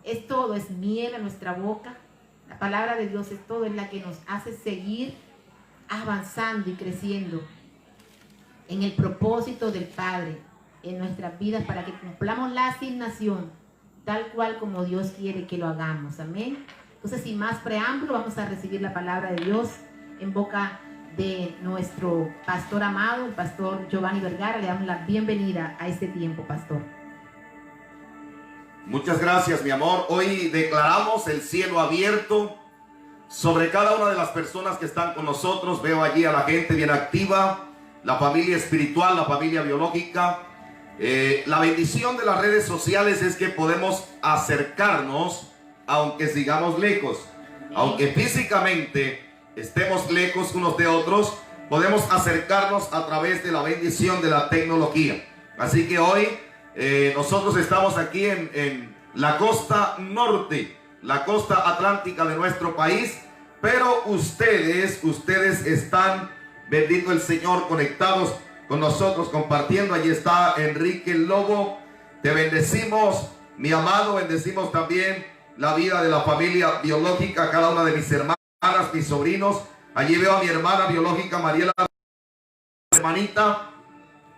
es todo, es miel a nuestra boca. La palabra de Dios es todo, es la que nos hace seguir avanzando y creciendo en el propósito del Padre en nuestras vidas, para que cumplamos la asignación tal cual como Dios quiere que lo hagamos. Amén. Entonces, sin más preámbulo, vamos a recibir la palabra de Dios en boca de nuestro pastor amado, el pastor Giovanni Vergara. Le damos la bienvenida a este tiempo, pastor. Muchas gracias, mi amor. Hoy declaramos el cielo abierto sobre cada una de las personas que están con nosotros. Veo allí a la gente bien activa, la familia espiritual, la familia biológica. La bendición de las redes sociales es que podemos acercarnos aunque sigamos lejos. Aunque físicamente estemos lejos unos de otros, podemos acercarnos a través de la bendición de la tecnología. Así que hoy nosotros estamos aquí en la costa norte, la costa atlántica de nuestro país, pero ustedes están, bendito el Señor, conectados con nosotros, compartiendo. Allí está Enrique Lobo. Te bendecimos, mi amado. Bendecimos también la vida de la familia biológica, cada una de mis hermanas, mis sobrinos. Allí veo a mi hermana biológica Mariela, hermanita,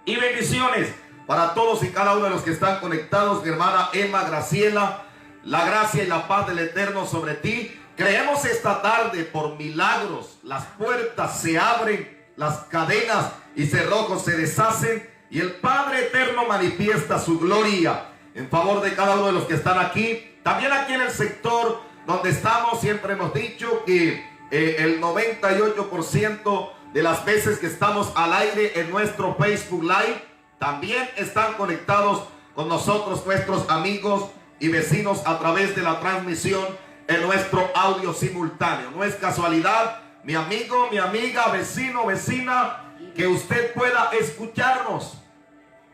y bendiciones para todos y cada uno de los que están conectados. Mi hermana Emma Graciela, la gracia y la paz del Eterno sobre ti. Creemos esta tarde por milagros, las puertas se abren, las cadenas y cerrojos se deshacen, y el Padre Eterno manifiesta su gloria en favor de cada uno de los que están aquí. También aquí en el sector donde estamos, siempre hemos dicho que el 98% de las veces que estamos al aire en nuestro Facebook Live, también están conectados con nosotros nuestros amigos y vecinos a través de la transmisión en nuestro audio simultáneo. No es casualidad, mi amigo, mi amiga, vecino, vecina, que usted pueda escucharnos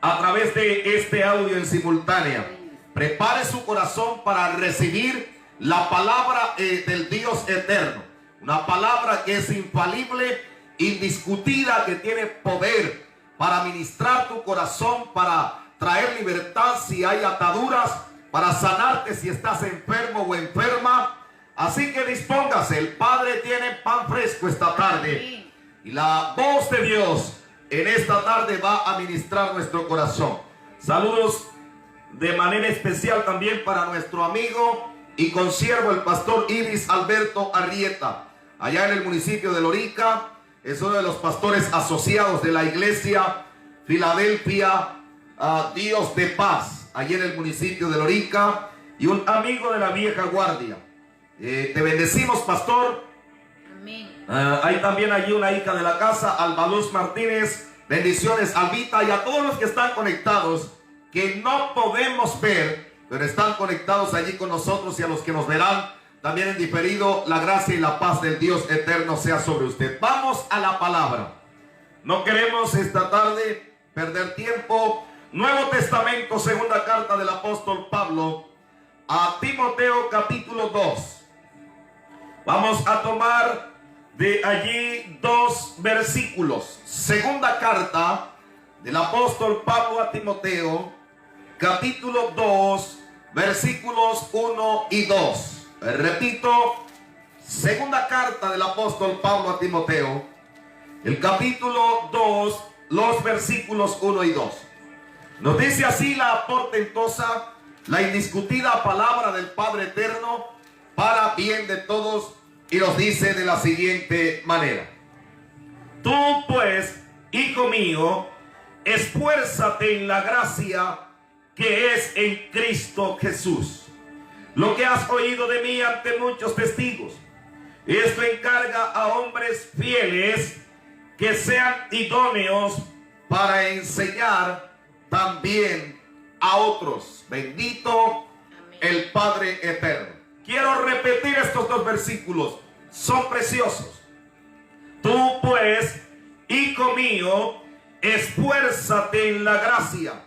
a través de este audio en simultánea. Prepare su corazón para recibir la palabra del Dios eterno. Una palabra que es infalible, indiscutida, que tiene poder para ministrar tu corazón, para traer libertad si hay ataduras, para sanarte si estás enfermo o enferma. Así que dispóngase, el Padre tiene pan fresco esta tarde, y la voz de Dios en esta tarde va a ministrar nuestro corazón. Saludos de manera especial también para nuestro amigo y consiervo, el pastor Ibis Alberto Arrieta, allá en el municipio de Lorica. Es uno de los pastores asociados de la iglesia Filadelfia Dios de Paz, allí en el municipio de Lorica, y un amigo de la vieja guardia. Te bendecimos, pastor. Amén. Hay también allí una hija de la casa, Alba Luz Martínez. Bendiciones, Albita, y a todos los que están conectados, que no podemos ver, pero están conectados allí con nosotros, y a los que nos verán también en diferido. La gracia y la paz del Dios eterno sea sobre usted. Vamos a la palabra. No queremos esta tarde perder tiempo. Nuevo Testamento, segunda carta del apóstol Pablo a Timoteo, capítulo 2. Vamos a tomar de allí 2 versículos. Segunda carta del apóstol Pablo a Timoteo, capítulo 2, versículos 1 y 2. Repito, segunda carta del apóstol Pablo a Timoteo, el capítulo 2, los versículos 1 y 2. Nos dice así la portentosa, la indiscutida palabra del Padre eterno para bien de todos, y nos dice de la siguiente manera: tú pues, hijo mío, esfuérzate en la gracia que es en Cristo Jesús. Lo que has oído de mí ante muchos testigos, esto encarga a hombres fieles que sean idóneos para enseñar también a otros. Bendito el Padre eterno. Quiero repetir estos 2 versículos, son preciosos. Tú pues, hijo mío, esfuérzate en la gracia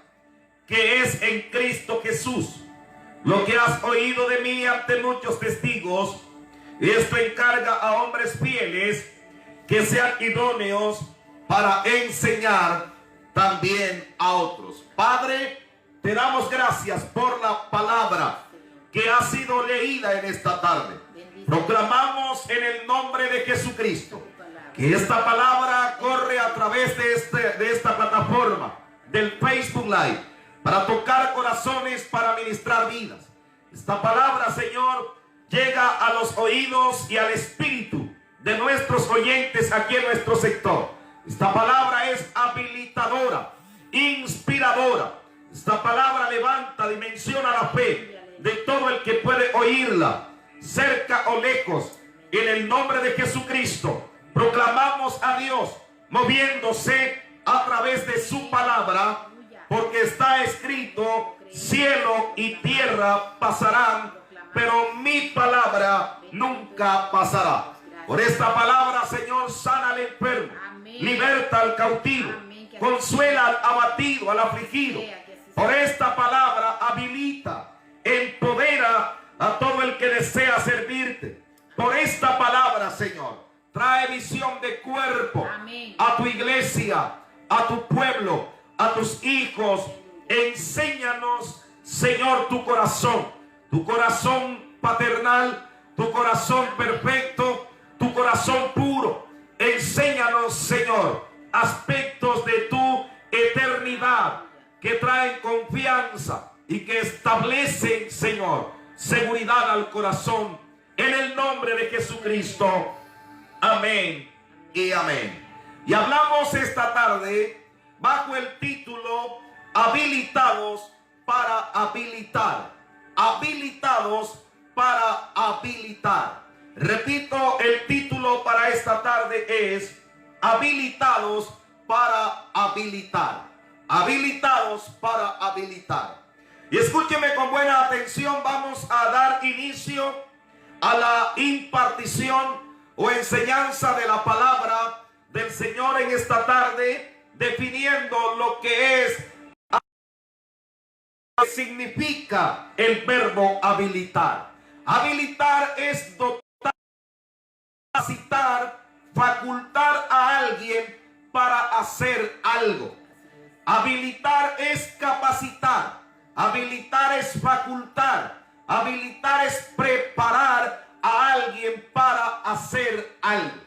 que es en Cristo Jesús. Lo que has oído de mí ante muchos testigos, esto encarga a hombres fieles que sean idóneos para enseñar también a otros. Padre, te damos gracias por la palabra que ha sido leída en esta tarde. Proclamamos en el nombre de Jesucristo que esta palabra corre a través de esta plataforma del Facebook Live para tocar corazones, para ministrar vidas. Esta palabra, Señor, llega a los oídos y al espíritu de nuestros oyentes aquí en nuestro sector. Esta palabra es habilitadora, inspiradora. Esta palabra levanta, dimensiona la fe de todo el que puede oírla, cerca o lejos. En el nombre de Jesucristo proclamamos a Dios moviéndose a través de su palabra, porque está escrito: cielo y tierra pasarán, pero mi palabra nunca pasará. Por esta palabra, Señor, sana al enfermo, liberta al cautivo, consuela al abatido, al afligido. Por esta palabra habilita, empodera a todo el que desea servirte. Por esta palabra, Señor, trae visión de cuerpo a tu iglesia, a tu pueblo, a tus hijos. Enséñanos, Señor, tu corazón paternal, tu corazón perfecto, tu corazón puro. Enséñanos, Señor, aspectos de tu eternidad que traen confianza y que establecen, Señor, seguridad al corazón. En el nombre de Jesucristo. Amén y amén. Y hablamos esta tarde bajo el título habilitados para habilitar. Habilitados para habilitar. Repito, el título para esta tarde es habilitados para habilitar. Habilitados para habilitar. Y escúcheme con buena atención. Vamos a dar inicio a la impartición o enseñanza de la palabra del Señor en esta tarde, definiendo lo que es, qué significa el verbo habilitar. Habilitar es dotar, capacitar, facultar a alguien para hacer algo. Habilitar es capacitar, habilitar es facultar, habilitar es preparar a alguien para hacer algo.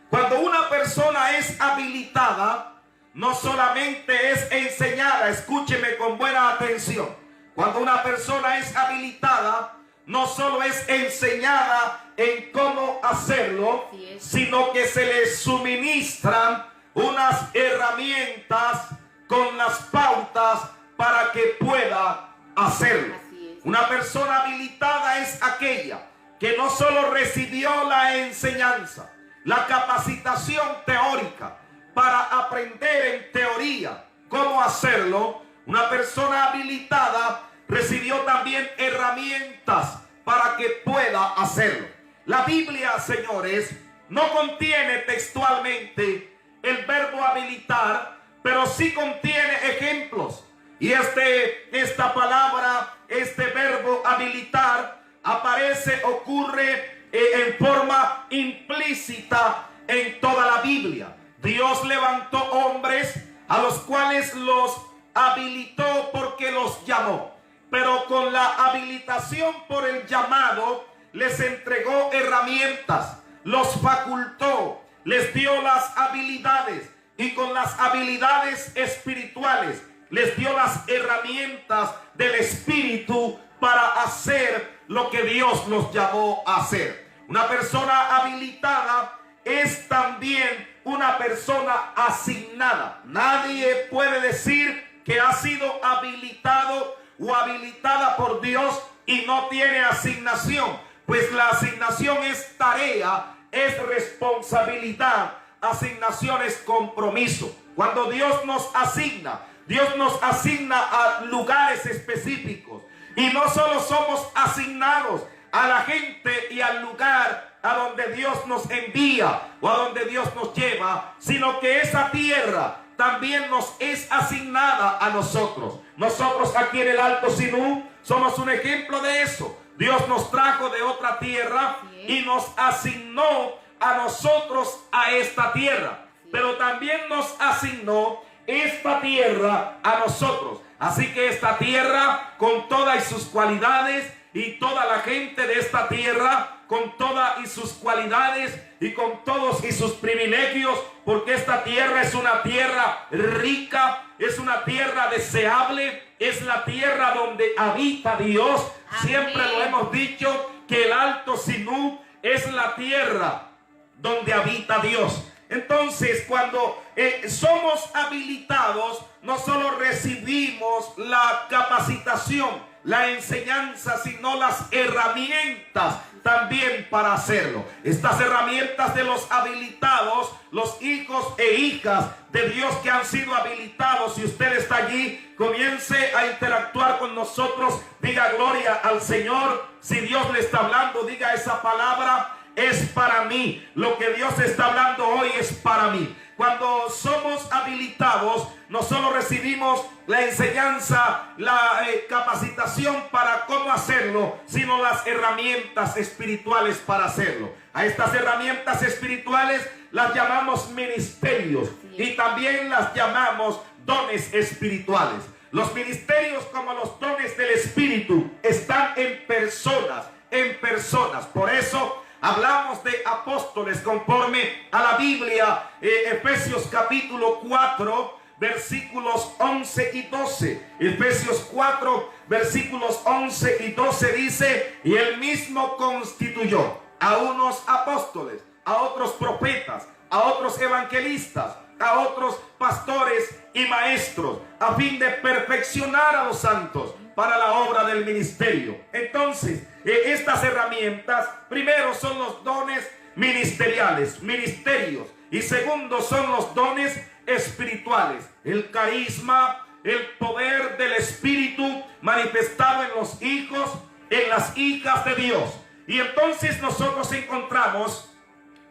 Cuando una persona es habilitada, no solamente es enseñada, escúcheme con buena atención. Cuando una persona es habilitada, no solo es enseñada en cómo hacerlo, sino que se le suministran unas herramientas con las pautas para que pueda hacerlo. Una persona habilitada es aquella que no solo recibió la enseñanza, la capacitación teórica para aprender en teoría cómo hacerlo. Una persona habilitada recibió también herramientas para que pueda hacerlo. La Biblia, señores, no contiene textualmente el verbo habilitar, pero sí contiene ejemplos. Y esta palabra, este verbo habilitar, ocurre en forma implícita en toda la Biblia. Dios levantó hombres a los cuales los habilitó porque los llamó, pero con la habilitación por el llamado les entregó herramientas, los facultó, les dio las habilidades, y con las habilidades espirituales les dio las herramientas del Espíritu para hacer lo que Dios los llamó a hacer. Una persona habilitada es también una persona asignada. Nadie puede decir que ha sido habilitado o habilitada por Dios y no tiene asignación, pues la asignación es tarea, es responsabilidad. Asignación es compromiso. Cuando Dios nos asigna a lugares específicos. Y no solo somos asignados a la gente y al lugar a donde Dios nos envía o a donde Dios nos lleva, sino que esa tierra también nos es asignada a nosotros. Nosotros aquí en el Alto Sinú somos un ejemplo de eso. Dios nos trajo de otra tierra y nos asignó a nosotros a esta tierra, pero también nos asignó esta tierra a nosotros. Así que esta tierra, con todas sus cualidades, y toda la gente de esta tierra, con todas y sus cualidades y con todos y sus privilegios, porque esta tierra es una tierra rica, es una tierra deseable, es la tierra donde habita Dios. Amén. Siempre lo hemos dicho, que el Alto Sinú es la tierra donde habita Dios. Entonces, cuando somos habilitados, no solo recibimos la capacitación, la enseñanza, sino las herramientas también para hacerlo. Estas herramientas de los habilitados, los hijos e hijas de Dios que han sido habilitados. Si usted está allí, comience a interactuar con nosotros, diga gloria al Señor. Si Dios le está hablando, diga esa palabra: es para mí. Lo que Dios está hablando hoy es para mí. Cuando somos habilitados, no solo recibimos la enseñanza, la capacitación para cómo hacerlo, sino las herramientas espirituales para hacerlo. A estas herramientas espirituales las llamamos ministerios y también las llamamos dones espirituales. Los ministerios, como los dones del Espíritu, están en personas, Por eso hablamos de apóstoles conforme a la Biblia. Efesios capítulo 4, versículos 11 y 12. Efesios 4, versículos 11 y 12 dice: y él mismo constituyó a unos apóstoles, a otros profetas, a otros evangelistas, a otros pastores y maestros, a fin de perfeccionar a los santos para la obra del ministerio. Entonces, estas herramientas, primero, son los dones ministeriales, ministerios, y segundo, son los dones espirituales, el carisma, el poder del Espíritu manifestado en los hijos, en las hijas de Dios. Y entonces nosotros encontramos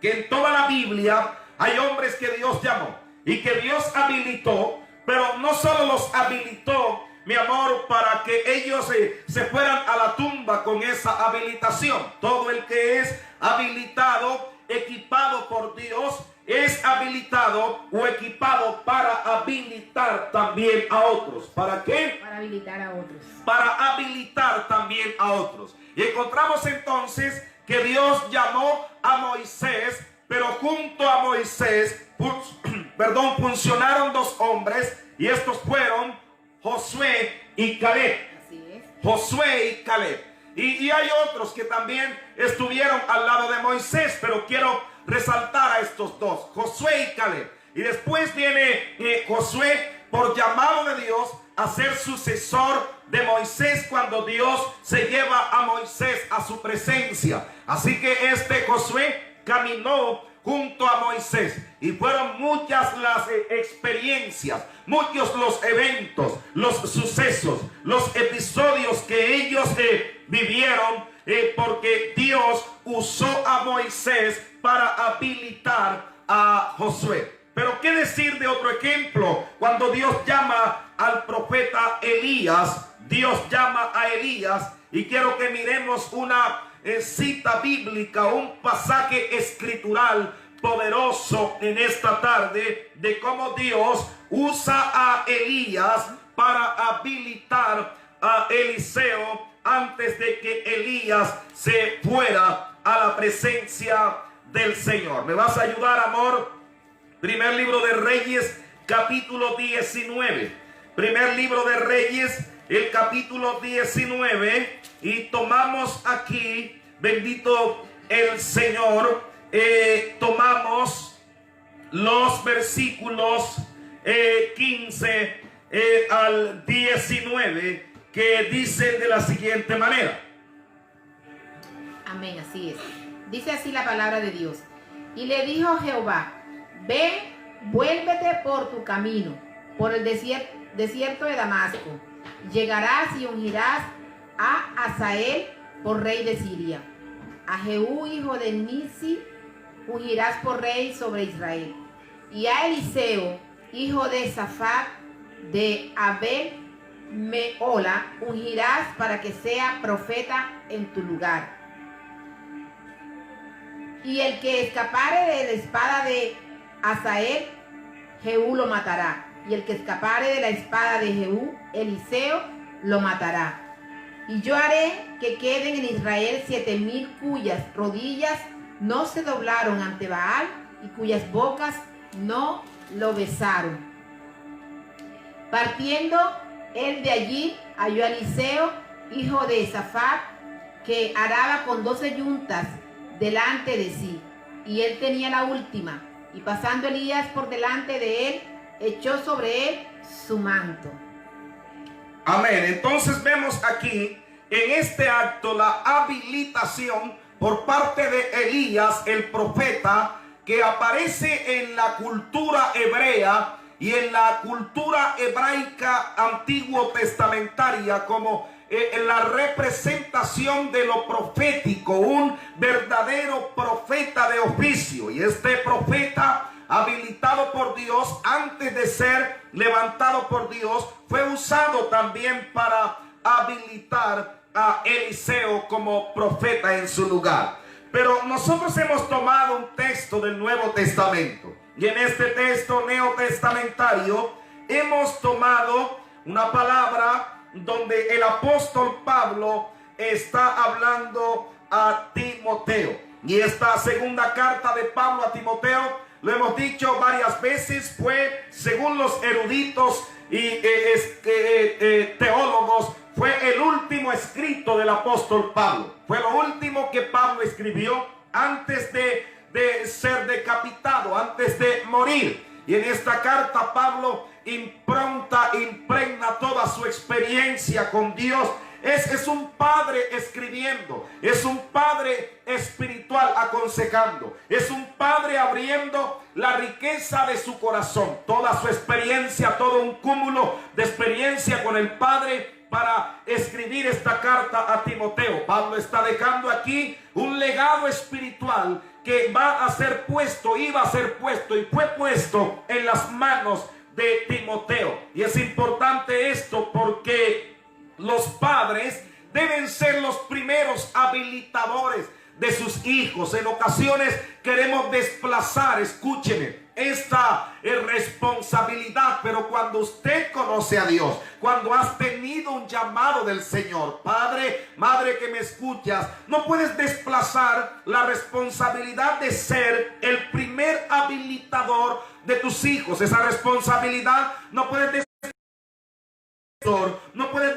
que en toda la Biblia hay hombres que Dios llamó y que Dios habilitó, pero no solo los habilitó, mi amor, para que ellos se fueran a la tumba con esa habilitación. Todo el que es habilitado, equipado por Dios, es habilitado o equipado para habilitar también a otros. ¿Para qué? Para habilitar a otros. Para habilitar también a otros. Y encontramos entonces que Dios llamó a Moisés, pero junto a Moisés, funcionaron dos hombres, y estos fueron Josué y Caleb. Así es. Josué y Caleb. Y hay otros que también estuvieron al lado de Moisés, pero quiero resaltar a estos dos, Josué y Caleb. Y después viene Josué, por llamado de Dios, a ser sucesor de Moisés cuando Dios se lleva a Moisés a su presencia. Así que este Josué caminó junto a Moisés, y fueron muchas las experiencias, muchos los eventos, los sucesos, los episodios que ellos vivieron, porque Dios usó a Moisés para habilitar a Josué. Pero qué decir de otro ejemplo, cuando Dios llama al profeta Elías. Dios llama a Elías, y quiero que miremos una cita bíblica, un pasaje escritural poderoso en esta tarde, de cómo Dios usa a Elías para habilitar a Eliseo antes de que Elías se fuera a la presencia del Señor. ¿Me vas a ayudar, amor? Primer libro de Reyes, capítulo 19. Primer libro de Reyes, el capítulo 19, y tomamos aquí, bendito el Señor, tomamos los versículos 15 al 19, que dicen de la siguiente manera. Amén, así es. Dice así la palabra de Dios: y le dijo Jehová: ve, vuélvete por tu camino, por el desierto de Damasco. Llegarás y ungirás a Hazael por rey de Siria. A Jehú, hijo de Nimsi, ungirás por rey sobre Israel. Y a Eliseo, hijo de Safat, de Abel Mehola, ungirás para que sea profeta en tu lugar. Y el que escapare de la espada de Hazael, Jehú lo matará. Y el que escapare de la espada de Jehú, Eliseo lo matará. Y yo haré que queden en Israel 7,000 cuyas rodillas no se doblaron ante Baal y cuyas bocas no lo besaron. Partiendo él de allí, halló a Eliseo, hijo de Safat, que araba con 12 yuntas delante de sí, y él tenía la última. Y pasando Elías por delante de él, echó sobre él su manto. Amén. Entonces vemos aquí en este acto la habilitación por parte de Elías, el profeta, que aparece en la cultura hebrea y en la cultura hebraica antiguo testamentaria como la representación de lo profético, un verdadero profeta de oficio. Y este profeta, habilitado por Dios antes de ser levantado por Dios, fue usado también para habilitar a Eliseo como profeta en su lugar. Pero nosotros hemos tomado un texto del Nuevo Testamento, y en este texto neotestamentario hemos tomado una palabra donde el apóstol Pablo está hablando a Timoteo. Y esta segunda carta de Pablo a Timoteo, lo hemos dicho varias veces, fue, según los eruditos y teólogos, fue el último escrito del apóstol Pablo. Fue lo último que Pablo escribió antes de ser decapitado, antes de morir. Y en esta carta Pablo impregna toda su experiencia con Dios. Es un padre escribiendo, es un padre espiritual aconsejando, es un padre abriendo la riqueza de su corazón, toda su experiencia, todo un cúmulo de experiencia con el Padre para escribir esta carta a Timoteo. Pablo está dejando aquí un legado espiritual que va a ser puesto, iba a ser puesto y fue puesto en las manos de Timoteo. Y es importante esto porque los padres deben ser los primeros habilitadores de sus hijos. En ocasiones queremos desplazar, escúcheme, esta responsabilidad, pero cuando usted conoce a Dios, cuando has tenido un llamado del Señor, padre, madre que me escuchas, no puedes desplazar la responsabilidad de ser el primer habilitador de tus hijos. Esa responsabilidad no puedes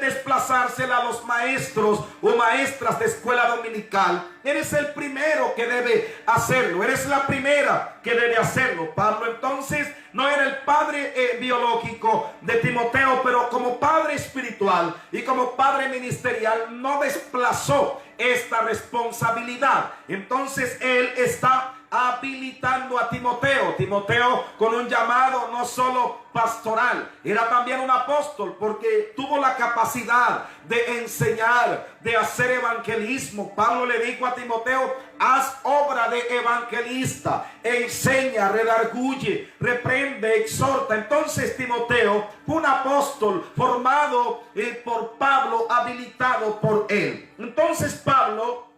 desplazársela a los maestros o maestras de escuela dominical. Eres el primero que debe hacerlo, eres la primera que debe hacerlo. Pablo entonces no era el padre biológico de Timoteo, pero como padre espiritual y como padre ministerial no desplazó esta responsabilidad. Entonces él está habilitando a Timoteo. Timoteo con un llamado no solo pastoral, era también un apóstol, porque tuvo la capacidad de enseñar, de hacer evangelismo. Pablo le dijo a Timoteo: haz obra de evangelista, enseña, redarguye, reprende, exhorta. Entonces Timoteo fue un apóstol formado por Pablo, habilitado por él. Entonces Pablo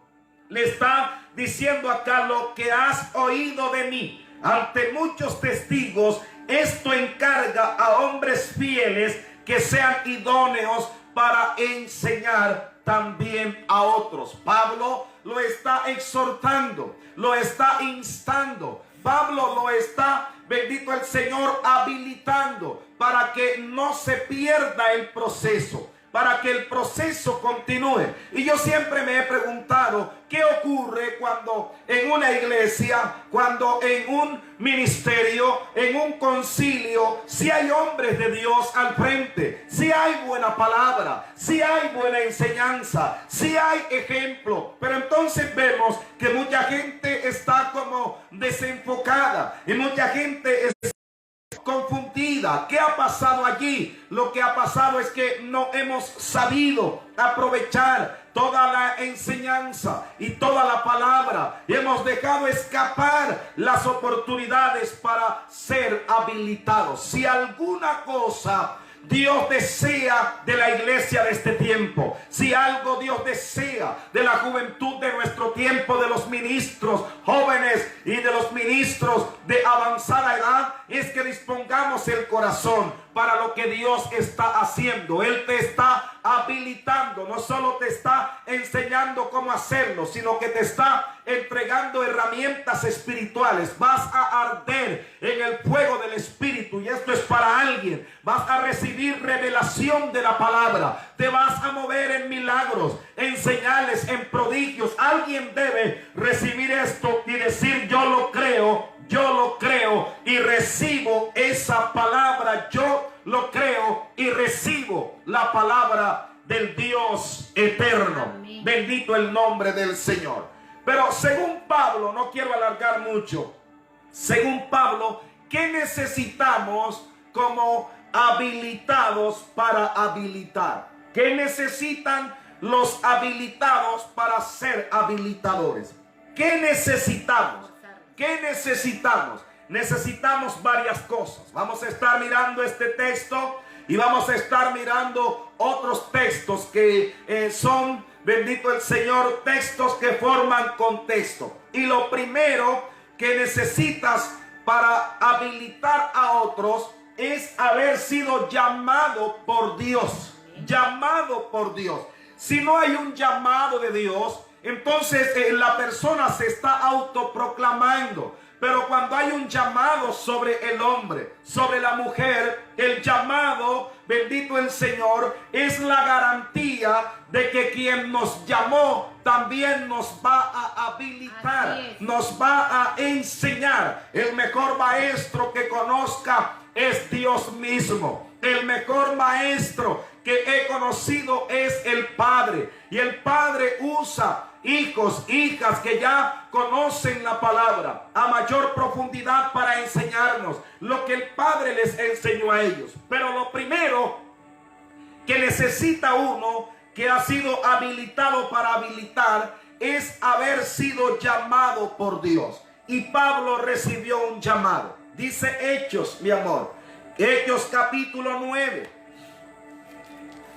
le está diciendo acá: lo que has oído de mí ante muchos testigos, esto encarga a hombres fieles que sean idóneos para enseñar también a otros. Pablo lo está exhortando, lo está instando. Pablo lo está, bendito el Señor, habilitando para que no se pierda el proceso, para que el proceso continúe. Y yo siempre me he preguntado, ¿qué ocurre cuando en una iglesia, cuando en un ministerio, en un concilio, si hay hombres de Dios al frente, si hay buena palabra, si hay buena enseñanza, si hay ejemplo? Pero entonces vemos que mucha gente está como desenfocada y mucha gente está confundida. ¿Qué ha pasado allí? Lo que ha pasado es que no hemos sabido aprovechar toda la enseñanza y toda la palabra, y hemos dejado escapar las oportunidades para ser habilitados. Si alguna cosa Dios desea de la iglesia de este tiempo, si algo Dios desea de la juventud de nuestro tiempo, de los ministros jóvenes y de los ministros de avanzada edad, es que dispongamos el corazón para lo que Dios está haciendo. Él te está habilitando, no solo te está enseñando cómo hacerlo, sino que te está entregando herramientas espirituales. Vas a arder en el fuego del Espíritu, y esto es para alguien. Vas a recibir revelación de la palabra, te vas a mover en milagros, en señales, en prodigios. Alguien debe recibir esto y decir: yo lo creo y recibo esa palabra. Yo lo creo y recibo la palabra del Dios eterno. Amén. Bendito el nombre del Señor. Pero según Pablo, no quiero alargar mucho, según Pablo, ¿qué necesitamos como habilitados para habilitar? ¿Qué necesitan los habilitados para ser habilitadores? ¿Qué necesitamos? ¿Qué necesitamos? Necesitamos varias cosas. Vamos a estar mirando este texto y vamos a estar mirando otros textos que son, bendito el Señor, textos que forman contexto. Y lo primero que necesitas para habilitar a otros es haber sido llamado por Dios. Llamado por Dios. Si no hay un llamado de Dios, entonces la persona se está autoproclamando. Pero cuando hay un llamado sobre el hombre, sobre la mujer, el llamado, bendito el Señor, es la garantía de que quien nos llamó también nos va a habilitar, nos va a enseñar. El mejor maestro que conozca es Dios mismo. El mejor maestro que he conocido es el Padre. Y el Padre usa hijos, hijas que ya conocen la palabra a mayor profundidad para enseñarnos lo que el Padre les enseñó a ellos. Pero lo primero que necesita uno que ha sido habilitado para habilitar es haber sido llamado por Dios. Y Pablo recibió un llamado. Dice Hechos, mi amor, Hechos capítulo 9.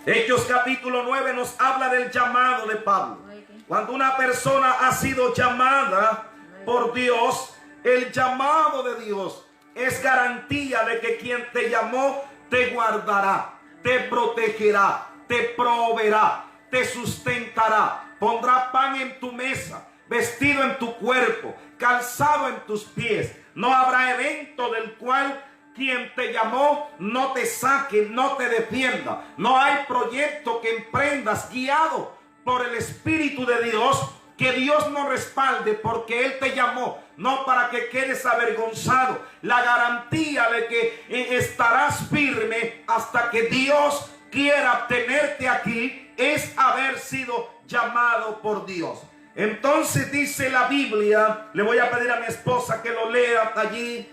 Hechos capítulo 9 nos habla del llamado de Pablo. Cuando una persona ha sido llamada por Dios, el llamado de Dios es garantía de que quien te llamó te guardará, te protegerá, te proveerá, te sustentará, pondrá pan en tu mesa, vestido en tu cuerpo, calzado en tus pies. No habrá evento del cual quien te llamó no te saque, no te defienda. No hay proyecto que emprendas guiado por el Espíritu de Dios que Dios no respalde, porque Él te llamó no para que quedes avergonzado. La garantía de que estarás firme hasta que Dios quiera tenerte aquí es haber sido llamado por Dios. Entonces dice la Biblia, le voy a pedir a mi esposa que lo lea allí,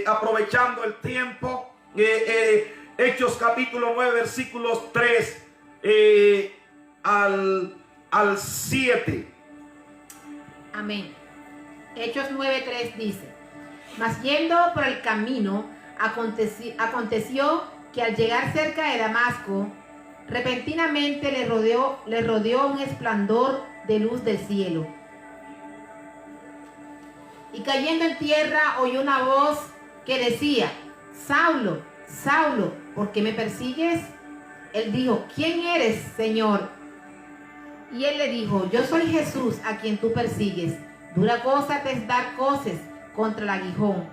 aprovechando el tiempo, Hechos capítulo 9 versículos 3 al 7. Amén. Hechos 9:3 dice: mas yendo por el camino, aconteció que al llegar cerca de Damasco, repentinamente le rodeó un resplandor de luz del cielo. Y cayendo en tierra oyó una voz que decía: Saulo, Saulo, ¿por qué me persigues? Él dijo: ¿quién eres, Señor? Y él le dijo: yo soy Jesús a quien tú persigues. Dura cosa te es dar coces contra el aguijón.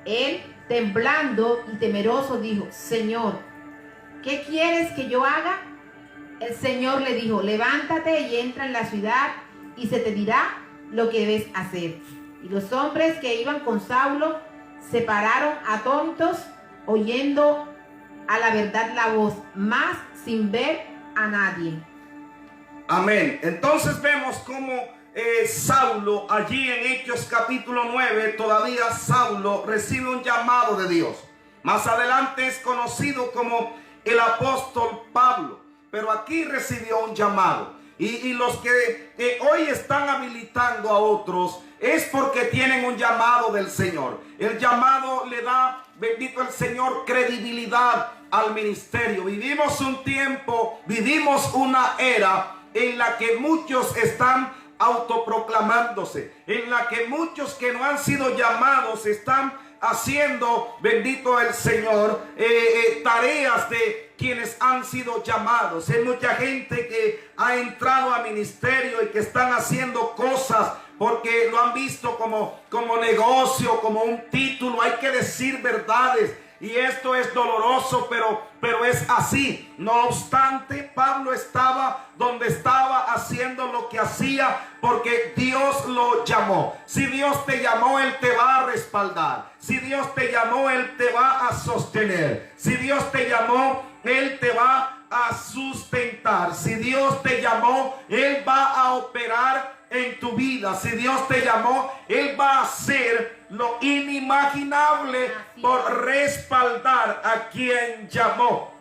Él, temblando y temeroso, dijo: Señor, ¿qué quieres que yo haga? El Señor le dijo: levántate y entra en la ciudad, y se te dirá lo que debes hacer. Y los hombres que iban con Saulo se pararon atónitos, oyendo a la verdad la voz, mas sin ver a nadie. Amén. Entonces vemos cómo Saulo, allí en Hechos capítulo 9, todavía Saulo recibe un llamado de Dios. Más adelante es conocido como el apóstol Pablo, pero aquí recibió un llamado. Y los que hoy están habilitando a otros es porque tienen un llamado del Señor. El llamado le da, bendito el Señor, credibilidad al ministerio. Vivimos un tiempo, vivimos una era en la que muchos están autoproclamándose, en la que muchos que no han sido llamados están haciendo, bendito el Señor, tareas de quienes han sido llamados. Hay mucha gente que ha entrado a ministerio y que están haciendo cosas porque lo han visto como negocio, como un título. Hay que decir verdades. Y esto es doloroso, pero es así. No obstante, Pablo estaba donde estaba haciendo lo que hacía porque Dios lo llamó. Si Dios te llamó, Él te va a respaldar. Si Dios te llamó, Él te va a sostener. Si Dios te llamó, Él te va a sustentar. Si Dios te llamó, Él va a operar en tu vida. Si Dios te llamó, Él va a hacer lo inimaginable por respaldar a quien llamó,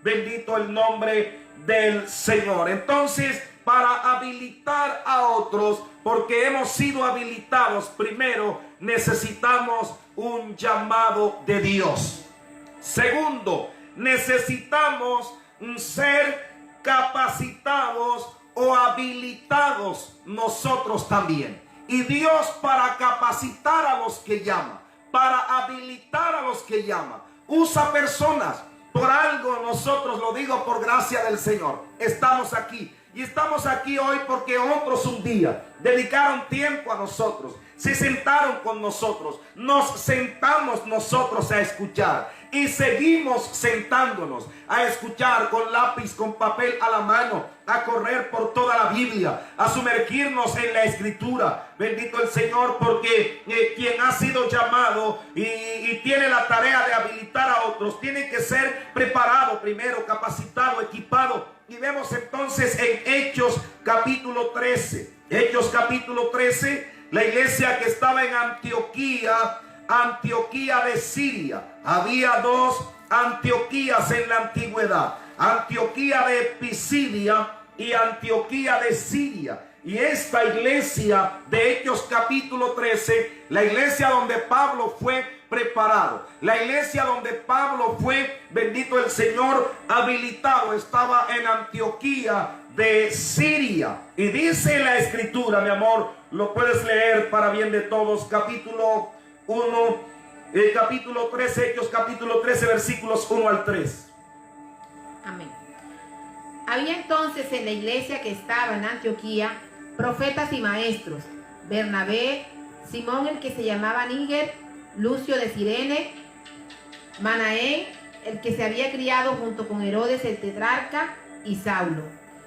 bendito el nombre del Señor. Entonces, para habilitar a otros, porque hemos sido habilitados, primero necesitamos un llamado de Dios. Segundo, necesitamos ser capacitados o habilitados nosotros también. Y Dios, para capacitar a los que llama, para habilitar a los que llama, usa personas. Por algo nosotros, lo digo por gracia del Señor, estamos aquí. Y estamos aquí hoy porque otros un día dedicaron tiempo a nosotros, se sentaron con nosotros, nos sentamos nosotros a escuchar y seguimos sentándonos a escuchar con lápiz, con papel a la mano, a correr por toda la Biblia, a sumergirnos en la Escritura. Bendito el Señor, porque quien ha sido llamado y tiene la tarea de habilitar a otros, tiene que ser preparado primero, capacitado, equipado. Y vemos entonces en Hechos capítulo 13. Hechos capítulo 13, la iglesia que estaba en Antioquía de Siria. Había dos Antioquías en la antigüedad: Antioquía de Pisidia y Antioquía de Siria. Y esta iglesia de Hechos capítulo 13, la iglesia donde Pablo fue preparado, la iglesia donde Pablo fue, bendito el Señor, habilitado, estaba en Antioquía de Siria. Y dice la Escritura, mi amor, lo puedes leer para bien de todos, capítulo 1, capítulo 13, Hechos capítulo 13, versículos 1 al 3. Amén. Había entonces en la iglesia que estaba en Antioquía profetas y maestros: Bernabé, Simón el que se llamaba Níger, Lucio de Cirene, Manaén, el que se había criado junto con Herodes el tetrarca, y Saulo.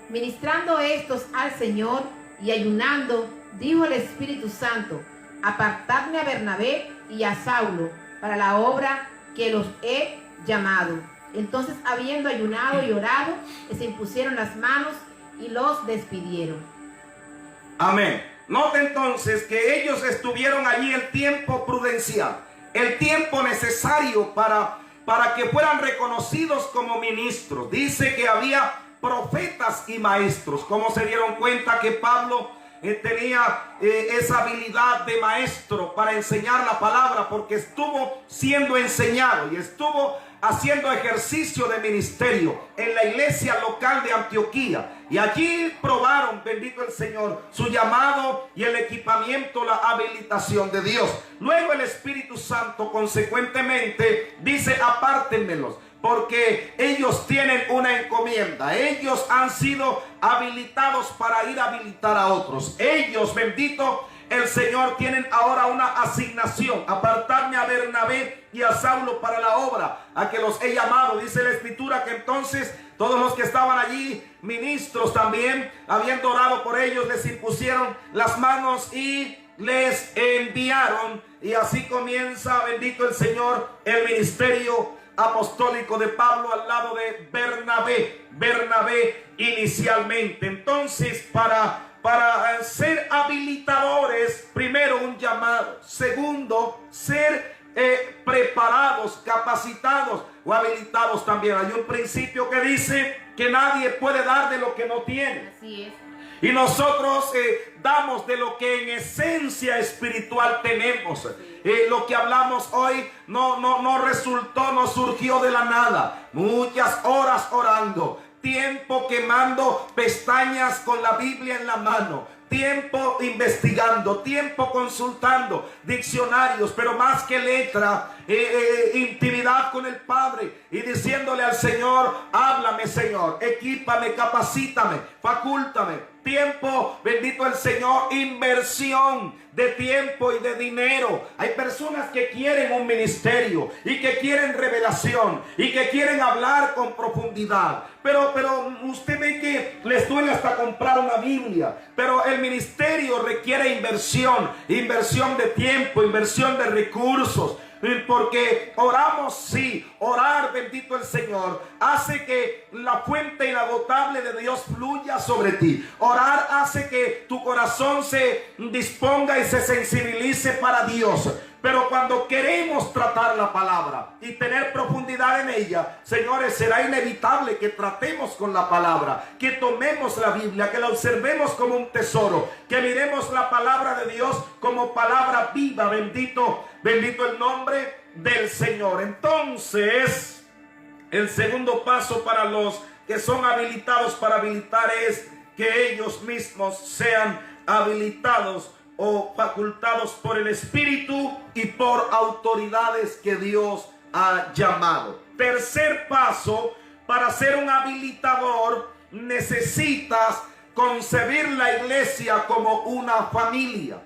Ministrando estos al Señor y ayunando, dijo el Espíritu Santo: apartadme a Bernabé y a Saulo para la obra que los he llamado. Entonces, habiendo ayunado y orado, les impusieron las manos y los despidieron. Amén. Note entonces que ellos estuvieron allí el tiempo prudencial, el tiempo necesario para que fueran reconocidos como ministros. Dice que había profetas y maestros. ¿Cómo se dieron cuenta que Pablo tenía esa habilidad de maestro para enseñar la palabra? Porque estuvo siendo enseñado y estuvo haciendo ejercicio de ministerio en la iglesia local de Antioquía. Y allí probaron, bendito el Señor, su llamado y el equipamiento, la habilitación de Dios. Luego el Espíritu Santo consecuentemente dice: apártenmelos, porque ellos tienen una encomienda. Ellos han sido habilitados para ir a habilitar a otros. Ellos, bendito el Señor, tienen ahora una asignación: apartarme a Bernabé y a Saulo para la obra a que los he llamado. Dice la Escritura que entonces todos los que estaban allí, ministros también, habiendo orado por ellos, les impusieron las manos y les enviaron. Y así comienza, bendito el Señor, el ministerio apostólico de Pablo al lado de Bernabé inicialmente. Entonces, para ser habilitadores, primero un llamado. Segundo, ser preparados, capacitados o habilitados también. Hay un principio que dice que nadie puede dar de lo que no tiene. Así es. Y nosotros damos de lo que en esencia espiritual tenemos. Lo que hablamos hoy no resultó, no surgió de la nada. Muchas horas orando, tiempo quemando pestañas con la Biblia en la mano, tiempo investigando, tiempo consultando diccionarios, pero más que letra, intimidad con el Padre y diciéndole al Señor: háblame, Señor, equípame, capacítame, facúltame. Tiempo, bendito el Señor, inversión de tiempo y de dinero. Hay personas que quieren un ministerio y que quieren revelación y que quieren hablar con profundidad, pero usted ve que les duele hasta comprar una Biblia. Pero el ministerio requiere inversión de tiempo, inversión de recursos. Porque oramos, sí, orar, bendito el Señor, hace que la fuente inagotable de Dios fluya sobre ti. Orar hace que tu corazón se disponga y se sensibilice para Dios. Pero cuando queremos tratar la palabra y tener profundidad en ella, señores, será inevitable que tratemos con la palabra, que tomemos la Biblia, que la observemos como un tesoro, que miremos la palabra de Dios como palabra viva. Bendito el nombre del Señor. Entonces, el segundo paso para los que son habilitados para habilitar es que ellos mismos sean habilitados o facultados por el Espíritu y por autoridades que Dios ha llamado. Tercer paso: para ser un habilitador necesitas concebir la iglesia como una familia.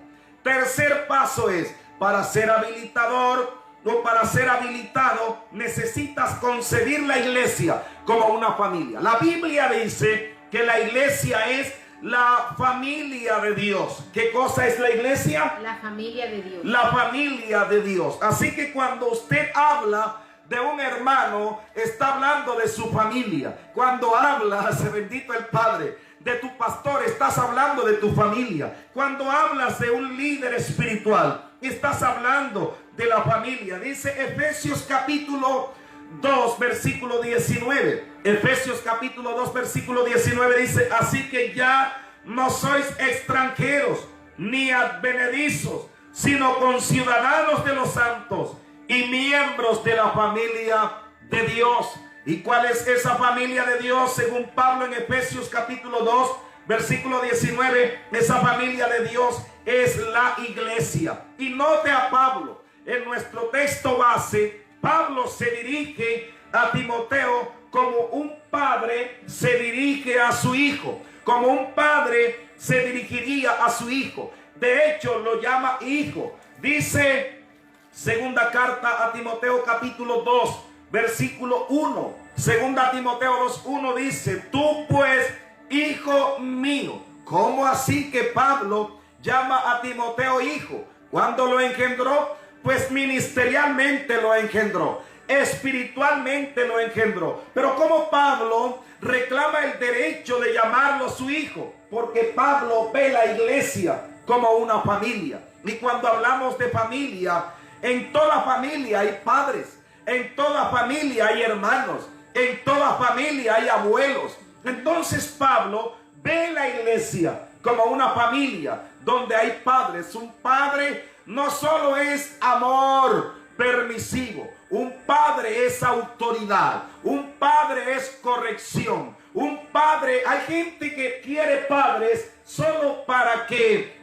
Tercer paso es: para ser habilitador o para ser habilitado necesitas concebir la iglesia como una familia. La Biblia dice que la iglesia es la familia de Dios. ¿Qué cosa es la iglesia? La familia de Dios. La familia de Dios. Así que cuando usted habla de un hermano, está hablando de su familia. Cuando hablas, bendito el Padre, de tu pastor, estás hablando de tu familia. Cuando hablas de un líder espiritual, estás hablando de la familia. Dice Efesios capítulo 2, versículo 19. Efesios capítulo 2, versículo 19 dice: así que ya no sois extranjeros ni advenedizos, sino conciudadanos de los santos y miembros de la familia de Dios. ¿Y cuál es esa familia de Dios? Según Pablo en Efesios capítulo 2, versículo 19, esa familia de Dios es la iglesia. Y note a Pablo, en nuestro texto base, Pablo se dirige a Timoteo como un padre se dirige a su hijo, como un padre se dirigiría a su hijo. De hecho, lo llama hijo. Dice segunda carta a Timoteo capítulo 2, versículo 1. Segunda Timoteo 2:1 dice: tú pues, hijo mío. ¿Cómo así que Pablo llama a Timoteo hijo? ¿Cuándo lo engendró? Pues ministerialmente lo engendró, espiritualmente lo engendró. Pero ¿cómo Pablo reclama el derecho de llamarlo su hijo? Porque Pablo ve la iglesia como una familia. Y cuando hablamos de familia, en toda familia hay padres, en toda familia hay hermanos, en toda familia hay abuelos. Entonces Pablo ve la iglesia como una familia donde hay padres. Un padre no solo es amor permisivo, un padre es autoridad, un padre es corrección, un padre, hay gente que quiere padres solo para que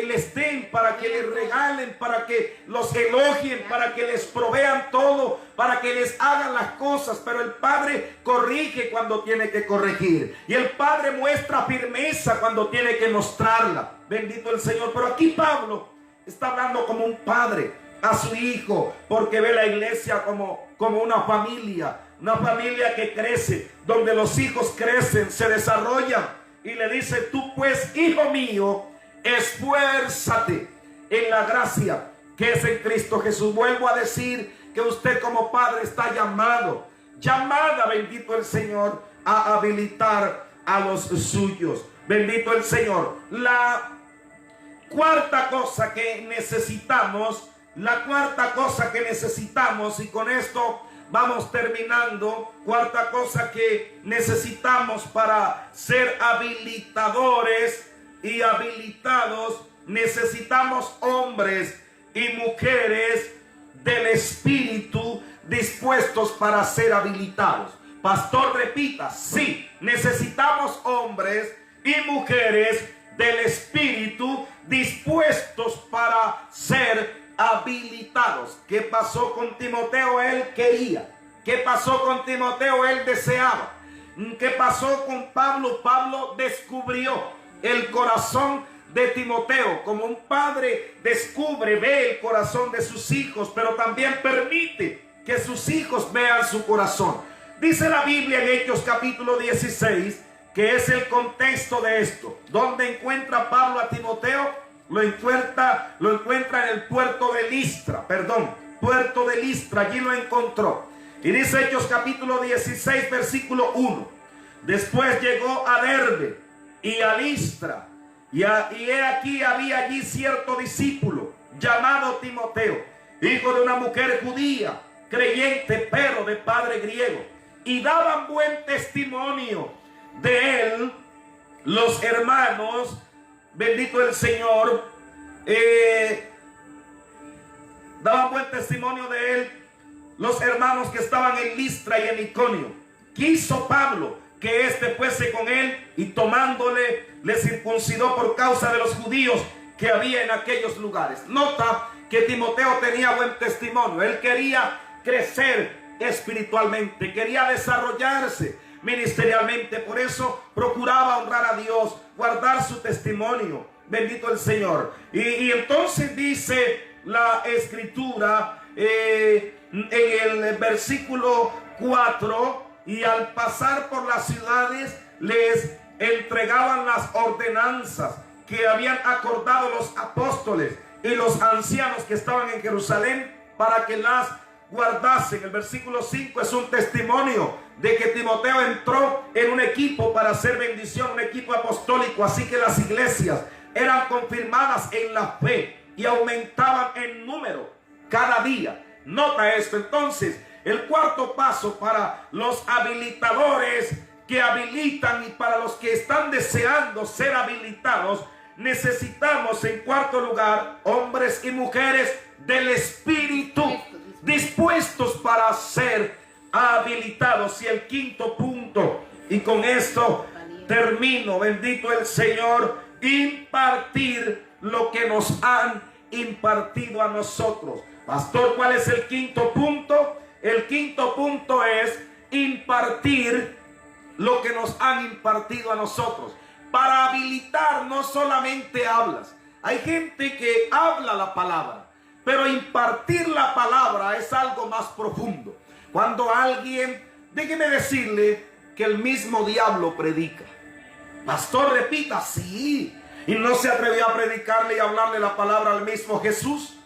les den, para que les regalen, para que los elogien, para que les provean todo, para que les hagan las cosas. Pero el padre corrige cuando tiene que corregir, y el padre muestra firmeza cuando tiene que mostrarla. Bendito el Señor. Pero aquí Pablo está hablando como un padre a su hijo, porque ve la iglesia como una familia que crece, donde los hijos crecen, se desarrollan. Y le dice: tú pues, hijo mío, esfuérzate en la gracia que es en Cristo Jesús. Vuelvo a decir que usted como padre está llamada, bendito el Señor, a habilitar a los suyos. Bendito el Señor. La cuarta cosa que necesitamos, y con esto vamos terminando. Cuarta cosa que necesitamos para ser habilitadores y habilitados: necesitamos hombres y mujeres del Espíritu dispuestos para ser habilitados. Pastor, repita: sí, necesitamos hombres y mujeres del Espíritu, dispuestos para ser habilitados. ¿Qué pasó con Timoteo? Él quería. ¿Qué pasó con Timoteo? Él deseaba. ¿Qué pasó con Pablo? Pablo descubrió el corazón de Timoteo. Como un padre descubre, ve el corazón de sus hijos, pero también permite que sus hijos vean su corazón. Dice la Biblia en Hechos capítulo 16, que es el contexto de esto. ¿Dónde encuentra Pablo a Timoteo? Lo encuentra en el puerto de Listra, puerto de Listra, allí lo encontró. Y dice Hechos capítulo 16, versículo 1. Después llegó a Derbe y a Listra, y he aquí había allí cierto discípulo llamado Timoteo, hijo de una mujer judía, creyente, pero de padre griego, y daban buen testimonio de él los hermanos, bendito el Señor, daban buen testimonio de él los hermanos que estaban en Listra y en Iconio. Quiso Pablo que éste fuese con él, y tomándole le circuncidó por causa de los judíos que había en aquellos lugares. Nota que Timoteo tenía buen testimonio. Él quería crecer espiritualmente, quería desarrollarse ministerialmente, por eso procuraba honrar a Dios, guardar su testimonio, bendito el Señor. Y entonces dice la escritura en el versículo 4, y al pasar por las ciudades les entregaban las ordenanzas que habían acordado los apóstoles y los ancianos que estaban en Jerusalén para que las guardasen. El versículo 5 es un testimonio de que Timoteo entró en un equipo para hacer bendición, un equipo apostólico, así que las iglesias eran confirmadas en la fe y aumentaban en número cada día. Nota esto. Entonces, el cuarto paso para los habilitadores que habilitan y para los que están deseando ser habilitados, necesitamos en cuarto lugar hombres y mujeres del Espíritu dispuestos para ser habilitados. Y el quinto punto, y con esto termino, bendito el Señor, impartir lo que nos han impartido a nosotros. Pastor, ¿cuál es el quinto punto? El quinto punto es impartir lo que nos han impartido a nosotros. Para habilitar no solamente hablas. Hay gente que habla la palabra, pero impartir la palabra es algo más profundo. Cuando alguien, déjeme decirle que el mismo diablo predica. Pastor, repita, sí. Y no se atrevió a predicarle y hablarle la palabra al mismo Jesús.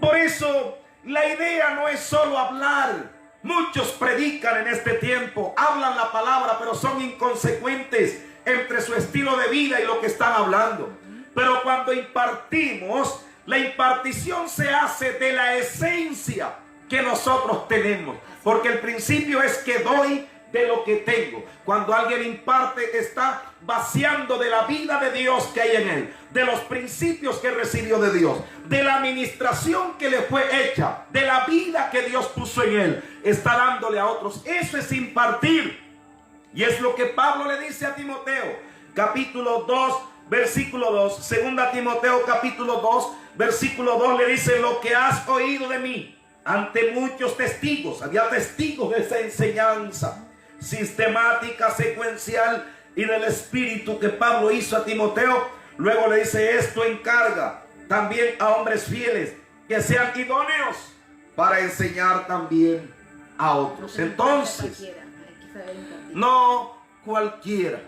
Por eso la idea no es solo hablar. Muchos predican en este tiempo, hablan la palabra, pero son inconsecuentes entre su estilo de vida y lo que están hablando. Pero cuando impartimos, la impartición se hace de la esencia que nosotros tenemos, porque el principio es que doy de lo que tengo. Cuando alguien imparte, está vaciando de la vida de Dios que hay en él, de los principios que recibió de Dios, de la administración que le fue hecha, de la vida que Dios puso en él, está dándole a otros. Eso es impartir. Y es lo que Pablo le dice a Timoteo, capítulo 2, versículo 2. Segunda Timoteo, capítulo 2, versículo 2, le dice: lo que has oído de mí ante muchos testigos. Había testigos de esa enseñanza sistemática, secuencial y del Espíritu que Pablo hizo a Timoteo. Luego le dice: esto encarga también a hombres fieles que sean idóneos para enseñar también a otros. Entonces, no cualquiera.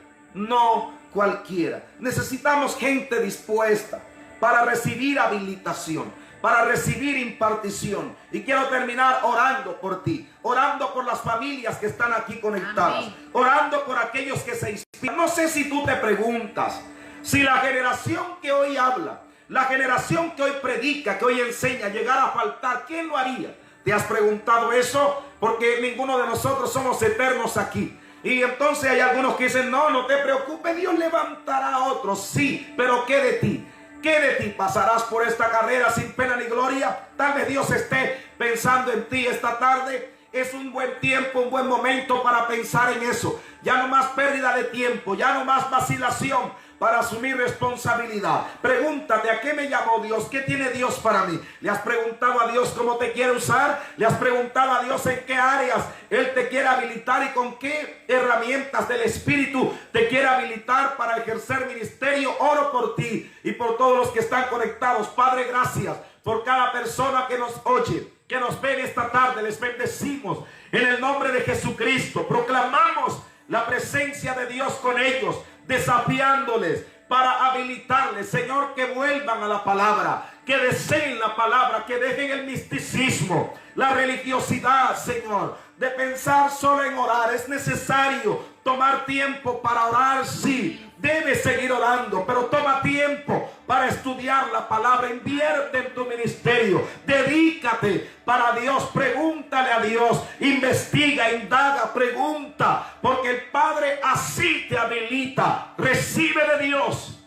Necesitamos gente dispuesta para recibir habilitación, para recibir impartición. Y quiero terminar orando por ti, orando por las familias que están aquí conectadas, orando por aquellos que se inspiran. No sé si tú te preguntas, si la generación que hoy habla, la generación que hoy predica, que hoy enseña, llegara a faltar, ¿quién lo haría? ¿Te has preguntado eso? Porque ninguno de nosotros somos eternos aquí. Y entonces hay algunos que dicen: no te preocupes, Dios levantará a otros. Sí, pero ¿qué de ti? ¿Qué de ti? ¿Pasarás por esta carrera sin pena ni gloria? Tal vez Dios esté pensando en ti esta tarde es un buen tiempo, un buen momento para pensar en eso. Ya no más pérdida de tiempo, ya no más vacilación para asumir responsabilidad. Pregúntate, ¿a qué me llamó Dios? ¿Qué tiene Dios para mí? ¿Le has preguntado a Dios cómo te quiere usar? ¿Le has preguntado a Dios en qué áreas Él te quiere habilitar y con qué herramientas del Espíritu te quiere habilitar para ejercer ministerio? Oro por ti y por todos los que están conectados. Padre, gracias por cada persona que nos oye, que nos ven esta tarde. Les bendecimos en el nombre de Jesucristo. Proclamamos la presencia de Dios con ellos, desafiándoles para habilitarles, Señor, que vuelvan a la palabra, que deseen la palabra, que dejen el misticismo, la religiosidad, Señor, de pensar solo en orar. Es necesario tomar tiempo para orar, sí. Debes seguir orando, pero toma tiempo para estudiar la palabra. Invierte en tu ministerio. Dedícate para Dios. Pregúntale a Dios. Investiga, indaga, pregunta. Porque el Padre así te habilita. Recibe de Dios.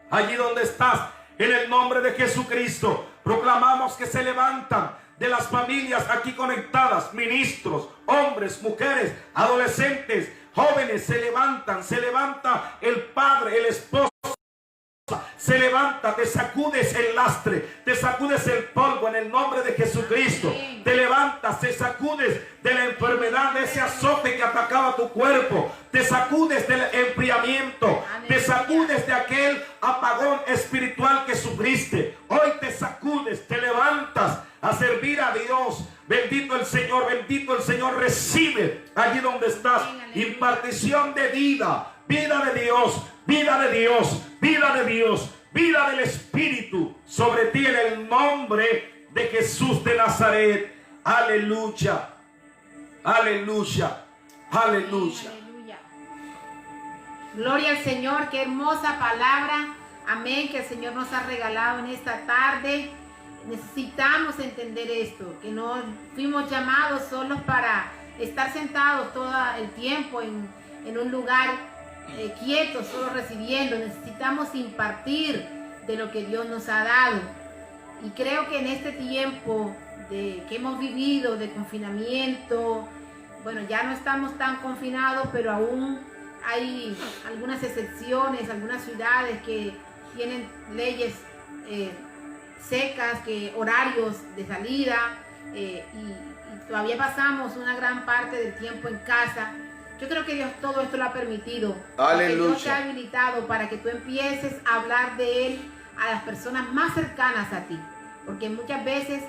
Allí donde estás, en el nombre de Jesucristo, proclamamos que se levantan de las familias aquí conectadas, ministros, hombres, mujeres, adolescentes, jóvenes, se levanta el padre, el esposo, se levanta, te sacudes el lastre, te sacudes el polvo en el nombre de Jesucristo. Te levantas, te sacudes de la enfermedad, de ese azote que atacaba tu cuerpo, te sacudes del enfriamiento, te sacudes de aquel apagón espiritual que sufriste. Hoy te sacudes, te levantas a servir a Dios. Bendito el Señor, recibe allí donde estás impartición de vida, vida de Dios, vida de Dios, vida de Dios, vida del Espíritu sobre ti en el nombre de Jesús de Nazaret. Aleluya, aleluya, aleluya. Gloria al Señor, qué hermosa palabra, amén, que el Señor nos ha regalado en esta tarde. Necesitamos entender esto, que no fuimos llamados solos para estar sentados todo el tiempo en un lugar quietos, solo recibiendo. Necesitamos impartir de lo que Dios nos ha dado. Y creo que en este tiempo que hemos vivido de confinamiento, bueno, ya no estamos tan confinados, pero aún hay algunas excepciones, algunas ciudades que tienen leyes secas, que horarios de salida, y todavía pasamos una gran parte del tiempo en casa. Yo creo que Dios todo esto lo ha permitido. Aleluya. Dios te ha habilitado para que tú empieces a hablar de Él a las personas más cercanas a ti, porque muchas veces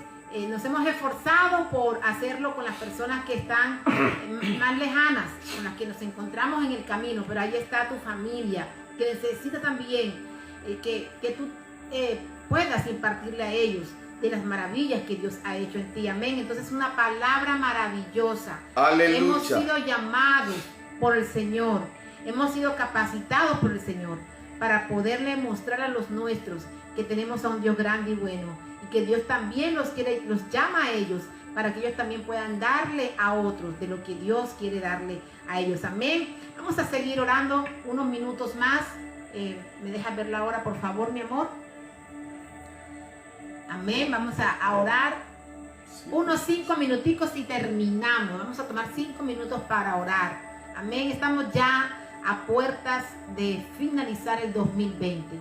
nos hemos esforzado por hacerlo con las personas que están más lejanas, con las que nos encontramos en el camino, pero ahí está tu familia, que necesita también que tú puedas impartirle a ellos de las maravillas que Dios ha hecho en ti. Amén. Entonces, una palabra maravillosa. Aleluya. Hemos sido llamados por el Señor, hemos sido capacitados por el Señor para poderle mostrar a los nuestros que tenemos a un Dios grande y bueno, y que Dios también los llama a ellos para que ellos también puedan darle a otros de lo que Dios quiere darle a ellos. Amén. Vamos a seguir orando unos minutos más. ¿Me dejas ver la hora, por favor, mi amor? Amén. Vamos a orar unos 5 minuticos y terminamos. Vamos a tomar 5 minutos para orar. Amén. Estamos ya a puertas de finalizar el 2020.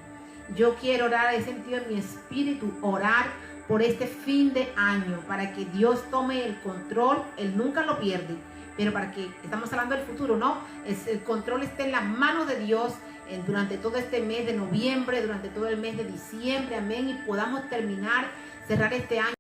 Yo quiero orar, he sentido en mi espíritu orar por este fin de año, para que Dios tome el control. Él nunca lo pierde, pero para que, estamos hablando del futuro, ¿no? El control esté en las manos de Dios durante todo este mes de noviembre, durante todo el mes de diciembre, amén, y podamos cerrar este año